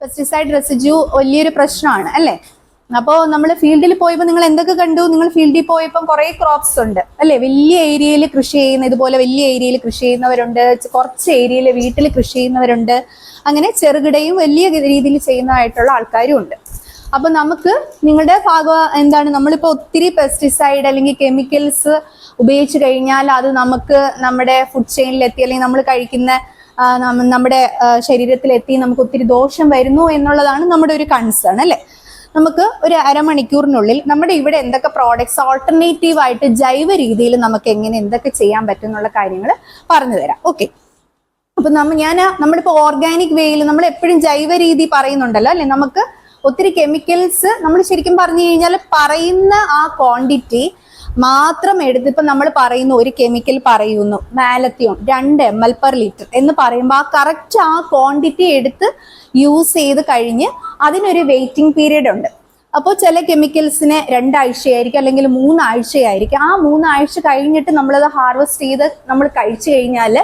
Pesticide residue വലിയൊരു പ്രശ്നമാണ് അല്ലേ. അപ്പോൾ നമ്മൾ ഫീൽഡിൽ പോയപ്പോൾ നിങ്ങൾ എന്തൊക്കെ കണ്ടു? നിങ്ങൾ ഫീൽഡിൽ പോയപ്പോൾ കുറേ ക്രോപ്സ് ഉണ്ട് അല്ലേ. വലിയ ഏരിയയിൽ കൃഷി ചെയ്യുന്ന, ഇതുപോലെ വലിയ ഏരിയയിൽ കൃഷി ചെയ്യുന്നവരുണ്ട്, കുറച്ച് ഏരിയയിൽ വീട്ടിൽ കൃഷി ചെയ്യുന്നവരുണ്ട്, അങ്ങനെ ചെറുകിടയും വലിയ രീതിയിൽ ചെയ്യുന്നതായിട്ടുള്ള ആൾക്കാരും ഉണ്ട്. അപ്പൊ നമുക്ക് നിങ്ങളുടെ ഭാഗം എന്താണ്, നമ്മളിപ്പോൾ ഒത്തിരി പെസ്റ്റിസൈഡ് അല്ലെങ്കിൽ കെമിക്കൽസ് ഉപയോഗിച്ച് കഴിഞ്ഞാൽ അത് നമുക്ക് നമ്മുടെ ഫുഡ് ചെയിനിലെത്തി അല്ലെങ്കിൽ നമ്മൾ കഴിക്കുന്ന നമ്മുടെ ശരീരത്തിലെത്തി നമുക്ക് ഒത്തിരി ദോഷം വരുന്നു എന്നുള്ളതാണ് നമ്മുടെ ഒരു കൺസേൺ അല്ലേ. നമുക്ക് ഒരു അരമണിക്കൂറിനുള്ളിൽ നമ്മുടെ ഇവിടെ എന്തൊക്കെ പ്രോഡക്ട്സ് ഓൾട്ടർനേറ്റീവ് ആയിട്ട് ജൈവ രീതിയിൽ നമുക്ക് എങ്ങനെ എന്തൊക്കെ ചെയ്യാൻ പറ്റും എന്നുള്ള കാര്യങ്ങൾ പറഞ്ഞു തരാം. ഓക്കെ, അപ്പൊ നമ്മളിപ്പോ ഓർഗാനിക് വേയിൽ നമ്മൾ എപ്പോഴും ജൈവ രീതി പറയുന്നുണ്ടല്ലോ അല്ലെ. നമുക്ക് ഒത്തിരി കെമിക്കൽസ് നമ്മൾ ശരിക്കും പറഞ്ഞു കഴിഞ്ഞാൽ പറയുന്ന ആ ക്വാണ്ടിറ്റി മാത്രം എടുത്ത്, ഇപ്പൊ നമ്മൾ പറയുന്നു ഒരു കെമിക്കൽ പറയുന്നു മാലത്തിയോൺ 2 ml per liter എന്ന് പറയുമ്പോൾ ആ കറക്റ്റ് ആ ക്വാണ്ടിറ്റി എടുത്ത് യൂസ് ചെയ്ത് കഴിഞ്ഞ് അതിനൊരു വെയിറ്റിംഗ് പീരീഡ് ഉണ്ട്. അപ്പോൾ ചില കെമിക്കൽസിന് 2 ആഴ്ചയായിരിക്കും അല്ലെങ്കിൽ 3 ആഴ്ചയായിരിക്കും. ആ 3 ആഴ്ച കഴിഞ്ഞിട്ട് നമ്മളത് ഹാർവെസ്റ്റ് ചെയ്ത് നമ്മൾ കഴിച്ചു കഴിഞ്ഞാൽ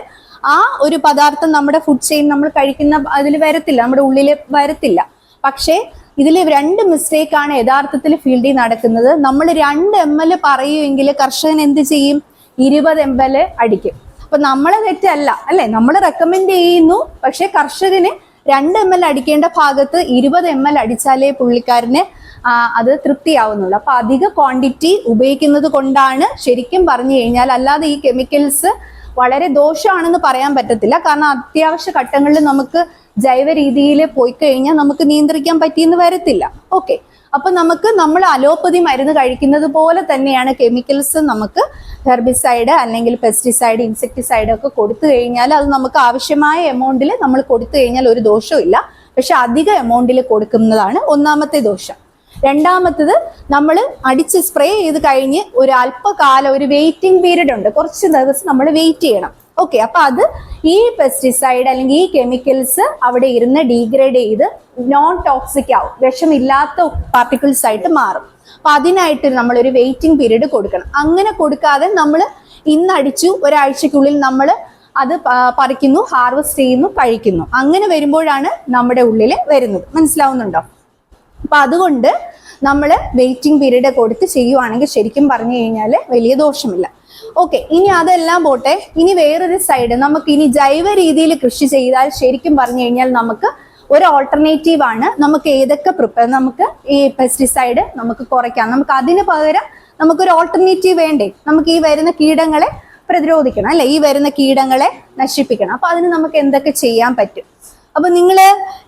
ആ ഒരു പദാർത്ഥം നമ്മുടെ ഫുഡ് ചെയിൻ നമ്മൾ കഴിക്കുന്ന അതിൽ വരത്തില്ല, നമ്മുടെ ഉള്ളിൽ വരത്തില്ല. പക്ഷേ ഇതിൽ 2 മിസ്റ്റേക്കാണ് യഥാർത്ഥത്തിൽ ഫീൽഡിൽ നടക്കുന്നത്. നമ്മൾ 2 ml പറയുമെങ്കിൽ കർഷകൻ എന്ത് ചെയ്യും? 20 ml അടിക്കും. അപ്പൊ നമ്മളെ തെറ്റല്ല അല്ലെ, നമ്മൾ റെക്കമെൻഡ് ചെയ്യുന്നു. പക്ഷെ കർഷകന് 2 ml അടിക്കേണ്ട ഭാഗത്ത് 20 ml അടിച്ചാലേ പുള്ളിക്കാരന് അത് തൃപ്തിയാവുന്നുള്ളൂ. അപ്പൊ അധിക ക്വാണ്ടിറ്റി ഉപയോഗിക്കുന്നത് കൊണ്ടാണ് ശരിക്കും പറഞ്ഞു കഴിഞ്ഞാൽ. അല്ലാതെ ഈ കെമിക്കൽസ് വളരെ ദോഷമാണെന്ന് പറയാൻ പറ്റത്തില്ല. കാരണം അത്യാവശ്യ ഘട്ടങ്ങളിൽ നമുക്ക് ജൈവ രീതിയിൽ പോയി കഴിഞ്ഞാൽ നമുക്ക് നിയന്ത്രിക്കാൻ പറ്റിയെന്ന് വരത്തില്ല. ഓക്കെ, അപ്പൊ നമ്മൾ അലോപ്പതി മരുന്ന് കഴിക്കുന്നത് പോലെ തന്നെയാണ് കെമിക്കൽസ്. നമുക്ക് ഹെർബിസൈഡ് അല്ലെങ്കിൽ പെസ്റ്റിസൈഡ്, ഇൻസെക്ടിസൈഡ് ഒക്കെ കൊടുത്തു കഴിഞ്ഞാൽ അത് നമുക്ക് ആവശ്യമായ എമൗണ്ടിൽ നമ്മൾ കൊടുത്തു കഴിഞ്ഞാൽ ഒരു ദോഷവും ഇല്ല. പക്ഷെ അധിക എമൗണ്ടിൽ കൊടുക്കുന്നതാണ് ഒന്നാമത്തെ ദോഷം. രണ്ടാമത്തത്, നമ്മൾ അടിച്ച് സ്പ്രേ ചെയ്ത് കഴിഞ്ഞ് ഒരു അല്പകാലം ഒരു വെയിറ്റിംഗ് പീരീഡ് ഉണ്ട്, കുറച്ച് ദിവസം നമ്മൾ വെയിറ്റ് ചെയ്യണം. ഓക്കെ, അപ്പൊ അത് ഈ പെസ്റ്റിസൈഡ് അല്ലെങ്കിൽ ഈ കെമിക്കൽസ് അവിടെ ഇരുന്ന് ഡീഗ്രേഡ് ചെയ്ത് നോൺ ടോക്സിക് ആവും, വിഷമില്ലാത്ത പാർട്ടിക്കിൾസ് ആയിട്ട് മാറും. അപ്പൊ അതിനായിട്ട് നമ്മളൊരു വെയിറ്റിംഗ് പീരീഡ് കൊടുക്കണം. അങ്ങനെ കൊടുക്കാതെ നമ്മൾ ഇന്ന് അടിച്ചു ഒരാഴ്ചക്കുള്ളിൽ നമ്മൾ അത് പറിക്കുന്നു, ഹാർവെസ്റ്റ് ചെയ്യുന്നു, കഴിക്കുന്നു. അങ്ങനെ വരുമ്പോഴാണ് നമ്മുടെ ഉള്ളിൽ വരുന്നത്. മനസ്സിലാവുന്നുണ്ടോ? അപ്പൊ അതുകൊണ്ട് നമ്മൾ വെയിറ്റിംഗ് പീരീഡ് കൊടുത്ത് ചെയ്യുവാണെങ്കിൽ ശരിക്കും പറഞ്ഞു കഴിഞ്ഞാൽ വലിയ ദോഷമില്ല. ഓക്കെ, ഇനി അതെല്ലാം പോട്ടെ. ഇനി വേറൊരു സൈഡ്, നമുക്ക് ഇനി ജൈവ രീതിയിൽ കൃഷി ചെയ്താൽ ശരിക്കും പറഞ്ഞു കഴിഞ്ഞാൽ നമുക്ക് ഒരു ഓൾട്ടർനേറ്റീവ് ആണ്. നമുക്ക് ഏതൊക്കെ നമുക്ക് ഈ പെസ്റ്റിസൈഡ് നമുക്ക് കുറയ്ക്കാം. നമുക്ക് അതിന് പകരം നമുക്കൊരു ഓൾട്ടർനേറ്റീവ് വേണ്ടേ? നമുക്ക് ഈ വരുന്ന കീടങ്ങളെ പ്രതിരോധിക്കണം അല്ലെ, ഈ വരുന്ന കീടങ്ങളെ നശിപ്പിക്കണം. അപ്പൊ അതിന് നമുക്ക് എന്തൊക്കെ ചെയ്യാൻ പറ്റും? അപ്പൊ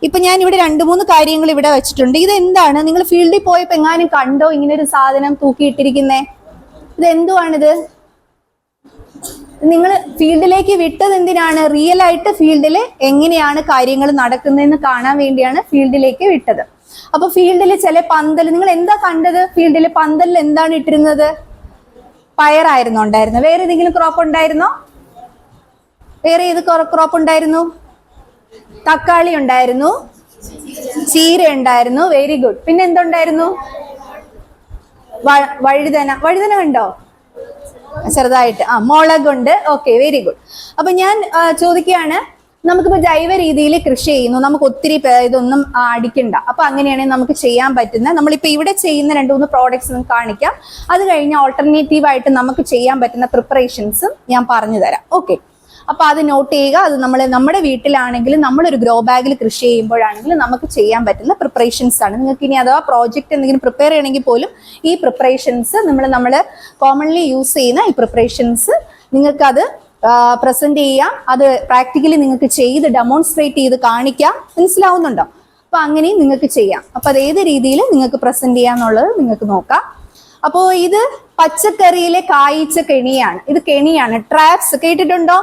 ഇപ്പൊ ഞാൻ ഇവിടെ 2-3 കാര്യങ്ങൾ ഇവിടെ വെച്ചിട്ടുണ്ട്. ഇത് എന്താണ്? നിങ്ങൾ ഫീൽഡിൽ പോയപ്പോ എങ്ങാനും കണ്ടോ ഇങ്ങനെ ഒരു സാധനം തൂക്കിയിട്ടിരിക്കുന്നേ? ഇത് എന്തുവാണിത്? നിങ്ങൾ ഫീൽഡിലേക്ക് വിട്ടത് എന്തിനാണ്? റിയൽ ആയിട്ട് ഫീൽഡിൽ എങ്ങനെയാണ് കാര്യങ്ങൾ നടക്കുന്നതെന്ന് കാണാൻ വേണ്ടിയാണ് ഫീൽഡിലേക്ക് വിട്ടത്. അപ്പൊ ഫീൽഡിൽ ചില പന്തൽ, നിങ്ങൾ എന്താ കണ്ടത്? ഫീൽഡിൽ പന്തലിൽ എന്താണ് ഇട്ടിരുന്നത്? പയറായിരുന്നു ഉണ്ടായിരുന്നത്. വേറെ ഏതെങ്കിലും ക്രോപ്പ് ഉണ്ടായിരുന്നോ? വേറെ ഏത് ക്രോപ്പ് ഉണ്ടായിരുന്നു? തക്കാളി ഉണ്ടായിരുന്നു, ചീര ഉണ്ടായിരുന്നു. Very good. പിന്നെ എന്തുണ്ടായിരുന്നു? വഴുതന കണ്ടോ? ചെറുതായിട്ട്. മുളകുണ്ട്. Okay, very good. അപ്പൊ ഞാൻ ചോദിക്കുകയാണ്, നമുക്കിപ്പോ ജൈവ രീതിയിൽ കൃഷി ചെയ്യുന്നു, നമുക്ക് ഒത്തിരി ഇതൊന്നും അടിക്കണ്ട. അപ്പൊ അങ്ങനെയാണെങ്കിൽ നമുക്ക് ചെയ്യാൻ പറ്റുന്ന, നമ്മളിപ്പോ ഇവിടെ ചെയ്യുന്ന 2-3 പ്രോഡക്ട്സ് നമുക്ക് കാണിക്കാം. അത് കഴിഞ്ഞ് ഓൾട്ടർനേറ്റീവ് ആയിട്ട് നമുക്ക് ചെയ്യാൻ പറ്റുന്ന പ്രിപ്പറേഷൻസും ഞാൻ പറഞ്ഞു തരാം. ഓക്കെ, അപ്പൊ അത് നോട്ട് ചെയ്യുക. അത് നമ്മുടെ വീട്ടിലാണെങ്കിലും നമ്മളൊരു ഗ്രോ ബാഗിൽ കൃഷി ചെയ്യുമ്പോഴാണെങ്കിലും നമുക്ക് ചെയ്യാൻ പറ്റുന്ന പ്രിപ്പറേഷൻസ് ആണ്. നിങ്ങൾക്ക് ഇനി അഥവാ പ്രോജക്റ്റ് എന്തെങ്കിലും പ്രിപ്പയർ ചെയ്യണമെങ്കിൽ പോലും ഈ പ്രിപ്പറേഷൻസ് നമ്മൾ കോമൺലി യൂസ് ചെയ്യുന്ന ഈ പ്രിപ്പറേഷൻസ് നിങ്ങൾക്കത് പ്രസന്റ് ചെയ്യാം. അത് പ്രാക്ടിക്കലി നിങ്ങൾക്ക് ചെയ്ത് ഡെമോൺസ്ട്രേറ്റ് ചെയ്ത് കാണിക്കാം. മനസ്സിലാവുന്നുണ്ടോ? അപ്പൊ അങ്ങനെയും നിങ്ങൾക്ക് ചെയ്യാം. അപ്പൊ അത് ഏത് രീതിയിൽ നിങ്ങൾക്ക് പ്രസന്റ് ചെയ്യാന്നുള്ളത് നിങ്ങൾക്ക് നോക്കാം. അപ്പോൾ ഇത് പച്ചക്കറിയിലെ കായ്ച്ച കെണിയാണ്. ഇത് കെണിയാണ്. ട്രാപ്സ് കേട്ടിട്ടുണ്ടോ?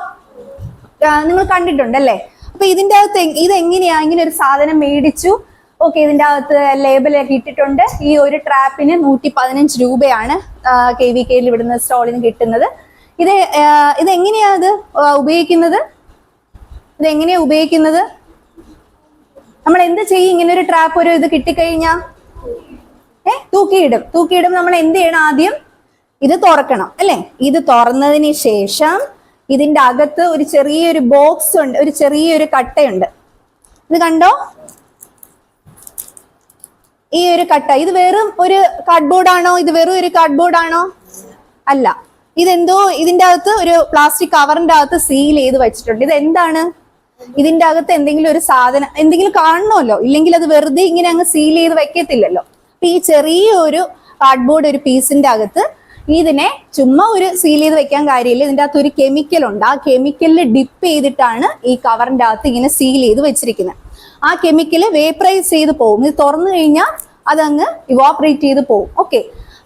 നിങ്ങൾ കണ്ടിട്ടുണ്ടല്ലേ? അപ്പൊ ഇതിന്റെ അകത്ത് ഇതെങ്ങനെയാ? ഇങ്ങനെ ഒരു സാധനം മേടിച്ചു. ഓക്കെ, ഇതിന്റെ അകത്ത് ലേബലൊക്കെ ഇട്ടിട്ടുണ്ട്. ഈ ഒരു ട്രാപ്പിന് 115 രൂപയാണ് KVKയിൽ ഇവിടുന്ന് സ്റ്റോളിന് കിട്ടുന്നത്. ഇതെങ്ങനെയാ ഇത് ഉപയോഗിക്കുന്നത്? ഇതെങ്ങനെയാ ഉപയോഗിക്കുന്നത്? നമ്മൾ എന്ത് ചെയ്യും? ഇങ്ങനെ ഒരു ട്രാപ്പ് ഒരു ഇത് കിട്ടിക്കഴിഞ്ഞാ തൂക്കിയിടും. നമ്മൾ എന്ത് ചെയ്യണം? ആദ്യം ഇത് തുറക്കണം അല്ലെ. ഇത് തുറന്നതിന് ശേഷം ഇതിന്റെ അകത്ത് ഒരു ചെറിയൊരു ബോക്സ് ഉണ്ട്, ഒരു ചെറിയൊരു കട്ടയുണ്ട്. ഇത് കണ്ടോ? ഈ ഒരു കട്ട ഇത് വെറും ഒരു കാർഡ്ബോർഡ് ആണോ? ഇത് വെറും ഒരു കാർഡ്ബോർഡ് ആണോ? അല്ല, ഇതെന്തോ ഇതിന്റെ അകത്ത് ഒരു പ്ലാസ്റ്റിക് കവറിന്റെ അകത്ത് സീൽ ചെയ്ത് വെച്ചിട്ടുണ്ട്. ഇത് എന്താണ്? ഇതിന്റെ അകത്ത് എന്തെങ്കിലും ഒരു സാധനം എന്തെങ്കിലും കാണണമല്ലോ, ഇല്ലെങ്കിൽ അത് വെറുതെ ഇങ്ങനെ അങ്ങ് സീൽ ചെയ്ത് വെക്കത്തില്ലല്ലോ. അപ്പൊ ഈ ചെറിയൊരു കാർഡ്ബോർഡ് ഒരു പീസിന്റെ അകത്ത് ഇതിനെ ചുമ്മാ ഒരു സീൽ ചെയ്ത് വെക്കാൻ കാര്യമില്ല. ഇതിന്റെ അകത്ത് ഒരു കെമിക്കൽ ഉണ്ട്. ആ കെമിക്കലിൽ ഡിപ്പ് ചെയ്തിട്ടാണ് ഈ കവറിന്റെ അകത്ത് ഇങ്ങനെ സീൽ ചെയ്ത് വെച്ചിരിക്കുന്നത്. ആ കെമിക്കല് വേപ്പറൈസ് ചെയ്ത് പോകും. ഇത് തുറന്നു കഴിഞ്ഞാൽ അതങ്ങ് ഇവാപറേറ്റ് ചെയ്ത് പോകും. ഓക്കെ,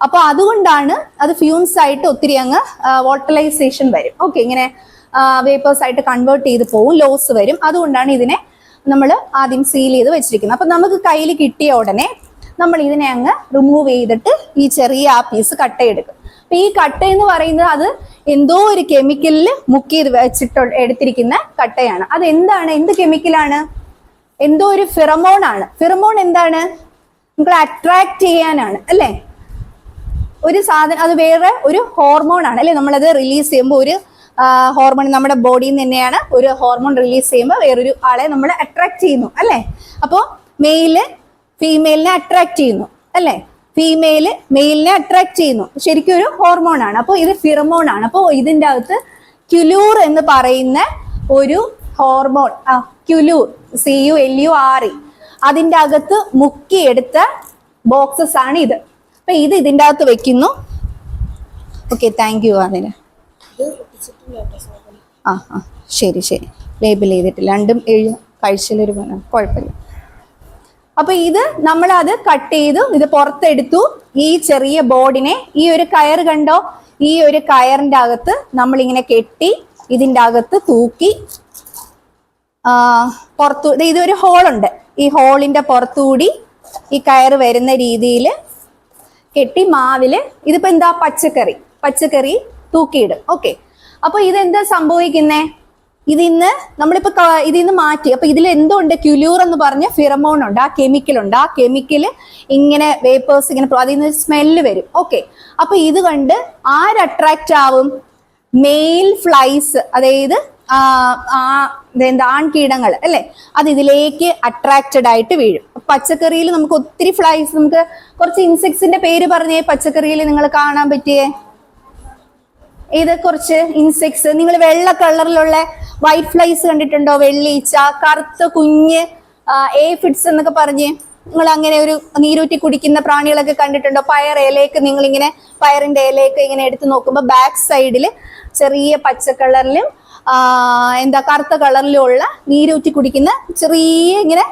അപ്പൊ അതുകൊണ്ടാണ് അത് ഫ്യൂംസ് ആയിട്ട് ഒത്തിരി അങ്ങ് വോളറ്റലൈസേഷൻ വരും. ഓക്കെ, ഇങ്ങനെ വേപ്പേഴ്സ് ആയിട്ട് കൺവേർട്ട് ചെയ്ത് പോകും, ലോസ് വരും. അതുകൊണ്ടാണ് ഇതിനെ നമ്മൾ ആദ്യം സീൽ ചെയ്ത് വെച്ചിരിക്കുന്നത്. അപ്പൊ നമുക്ക് കയ്യിൽ കിട്ടിയ ഉടനെ നമ്മൾ ഇതിനെ അങ്ങ് റിമൂവ് ചെയ്തിട്ട് ഈ ചെറിയ ആ പീസ് കട്ടയെടുക്കും. അപ്പൊ ഈ കട്ട എന്ന് പറയുന്നത് അത് എന്തോ ഒരു കെമിക്കലിൽ മുക്കി വെച്ചിട്ട് എടുത്തിരിക്കുന്ന കട്ടയാണ്. അത് എന്താണ്? എന്ത് കെമിക്കലാണ്? എന്തോ ഒരു ഫിറമോൺ ആണ്. ഫിറമോൺ എന്താണ്? നമുക്ക് അട്രാക്ട് ചെയ്യാനാണ് അല്ലേ? ഒരു സാധനം, അത് വേറെ ഒരു ഹോർമോൺ ആണ് അല്ലെ? നമ്മളത് റിലീസ് ചെയ്യുമ്പോൾ ഒരു ഹോർമോൺ നമ്മുടെ ബോഡിയിൽ നിന്ന് തന്നെയാണ് ഒരു ഹോർമോൺ റിലീസ് ചെയ്യുമ്പോൾ വേറൊരു ആളെ നമ്മൾ അട്രാക്ട് ചെയ്യുന്നു അല്ലേ? അപ്പോൾ മെയില് ഫീമെയിലിനെ അട്രാക്ട് ചെയ്യുന്നു അല്ലേ? ഫീമെയില് മെയിലിനെ അട്രാക്ട് ചെയ്യുന്നു. ശരിക്കും ഒരു ഹോർമോൺ ആണ്. അപ്പോൾ ഇത് ഫിറമോൺ ആണ്. അപ്പോൾ ഇതിൻ്റെ അകത്ത് ക്യുലൂർ എന്ന് പറയുന്ന ഒരു ഹോർമോൺ, ക്യുലൂർ CULURE, അതിൻ്റെ അകത്ത് മുക്കിയെടുത്ത ബോക്സസ് ആണ് ഇത്. അപ്പൊ ഇത് ഇതിൻ്റെ അകത്ത് വെക്കുന്നു. Okay, thank you. അതിന് ശരി ശരി, ലേബിൾ ചെയ്തിട്ടില്ല. രണ്ടും കഴിച്ചിലൊരു കുഴപ്പമില്ല. അപ്പൊ ഇത് നമ്മളത് കട്ട് ചെയ്തു, ഇത് പുറത്തെടുത്തു. ഈ ചെറിയ ബോർഡിനെ, ഈ ഒരു കയർ കണ്ടോ? ഈ ഒരു കയറിന്റെ അകത്ത് നമ്മളിങ്ങനെ കെട്ടി ഇതിൻ്റെ അകത്ത് തൂക്കി പുറത്തു, ഇതൊരു ഹോളുണ്ട്. ഈ ഹോളിന്റെ പുറത്തുകൂടി ഈ കയറ് വരുന്ന രീതിയിൽ കെട്ടി മാവില്, ഇതിപ്പോ എന്താ പച്ചക്കറി തൂക്കിയിടും. ഓക്കെ, അപ്പൊ ഇതെന്താ സംഭവിക്കുന്നേ? ഇതിന്ന് മാറ്റി. അപ്പൊ ഇതിൽ എന്തുണ്ട്? ക്യുലൂർ എന്ന് പറഞ്ഞ ഫിറമോൺ ഉണ്ട്, ആ കെമിക്കൽ ഉണ്ട്. ആ കെമിക്കല് ഇങ്ങനെ വേപ്പേഴ്സ് ഇങ്ങനെ അതിൽ നിന്ന് സ്മെല്ല് വരും. ഓക്കെ, അപ്പൊ ഇത് കണ്ട് ആര് അട്രാക്റ്റ് ആവും? മെയിൽ ഫ്ലൈസ്, അതായത് ആൺകീടങ്ങൾ അല്ലെ, അത് ഇതിലേക്ക് അട്രാക്റ്റഡ് ആയിട്ട് വീഴും. പച്ചക്കറിയിൽ നമുക്ക് ഒത്തിരി ഫ്ലൈസ്, നമുക്ക് കുറച്ച് ഇൻസെക്ട്സിന്റെ പേര് പറഞ്ഞേ പച്ചക്കറിയിൽ നിങ്ങൾ കാണാൻ പറ്റിയേ. ഇത് കുറച്ച് ഇൻസെക്ട്സ്, നിങ്ങൾ വെള്ള കളറിലുള്ള വൈറ്റ് ഫ്ലൈസ് കണ്ടിട്ടുണ്ടോ? വെള്ളീച്ച, കറുത്ത കുഞ്ഞ് ഏഫിഡ്സ് എന്നൊക്കെ പറഞ്ഞ് നിങ്ങൾ അങ്ങനെ ഒരു നീരൂറ്റി കുടിക്കുന്ന പ്രാണികളൊക്കെ കണ്ടിട്ടുണ്ടോ? പയർ ഇലയൊക്കെ നിങ്ങളിങ്ങനെ പയറിന്റെ ഇലയൊക്കെ ഇങ്ങനെ എടുത്ത് നോക്കുമ്പോൾ ബാക്ക് സൈഡിൽ ചെറിയ പച്ച കളറിലും കറുത്ത കളറിലും ഉള്ള നീരൂറ്റി കുടിക്കുന്ന ചെറിയ ഇങ്ങനെ